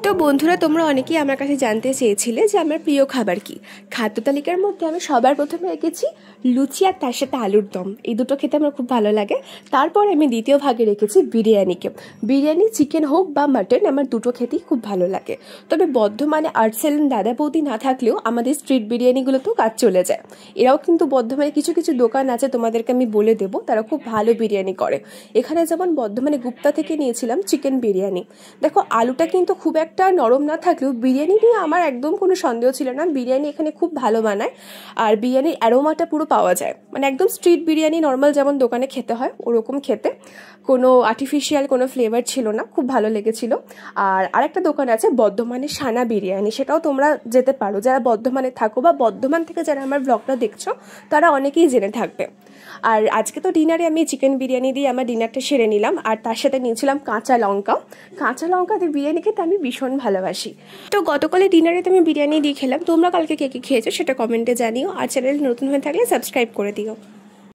তো বন্ধুরা, তোমরা অনেকেই আমার কাছে জানতে চেয়েছিলে যে আমার প্রিয় খাবার কি। খাদ্য তালিকার মধ্যে আমি সবার প্রথমে রেখেছি লুচি আর তার সাথে আলুর দম। এই দুটো খেতে আমার খুব ভালো লাগে। তারপর আমি দ্বিতীয় ভাগে রেখেছি বিরিয়ানিকে। বিরিয়ানি চিকেন হোক বা মাটন, আমার দুটো খেতেই খুব ভালো লাগে। তবে বর্ধমানে আর্টসেলেন দাদা বৌদি না থাকলেও আমাদের স্ট্রিট বিরিয়ানিগুলোতেও কাজ চলে যায়। এরাও কিন্তু বর্ধমানে কিছু কিছু দোকান আছে, তোমাদেরকে আমি বলে দেবো, তারা খুব ভালো বিরিয়ানি করে। এখানে যেমন বর্ধমানে গুপ্তা থেকে নিয়েছিলাম চিকেন বিরিয়ানি। দেখো, আলুটা কিন্তু খুব একটা নরম না থাকলেও বিরিয়ানি নিয়ে আমার একদম কোনো সন্দেহ ছিল না। বিরিয়ানি এখানে খুব ভালো বানায়, আর বিরিয়ানির অ্যারোমাটা পুরো পাওয়া যায়, মানে একদম স্ট্রিট বিরিয়ানি নর্মাল যেমন দোকানে খেতে হয় ওরকম খেতে, কোনো আর্টিফিশিয়াল কোনো ফ্লেভার ছিল না, খুব ভালো লেগেছিল। আর আরেকটা দোকান আছে বর্ধমানে সানা বিরিয়ানি, সেটাও তোমরা যেতে পারো। যারা বর্ধমানে থাকো বা বর্ধমান থেকে যারা আমার ব্লগটা দেখছো তারা অনেকেই জেনে থাকবে। আর আজকে তো ডিনারে আমি চিকেন বিরিয়ানি দিয়ে আমার ডিনারটা সেরে নিলাম, আর তার সাথে নিয়েছিলাম কাঁচা লঙ্কা। কাঁচা লঙ্কা দিয়ে বিরিয়ানি খেতে আমি ভীষণ ভালোবাসি। তো গতকালে ডিনারে তো আমি বিরিয়ানি দিয়ে খেলাম। তোমরা কালকে কে কে খেয়েছো সেটা কমেন্টে জানিও, আর চ্যানেল নতুন হয়ে থাকলে সাবস্ক্রাইব করে দিও।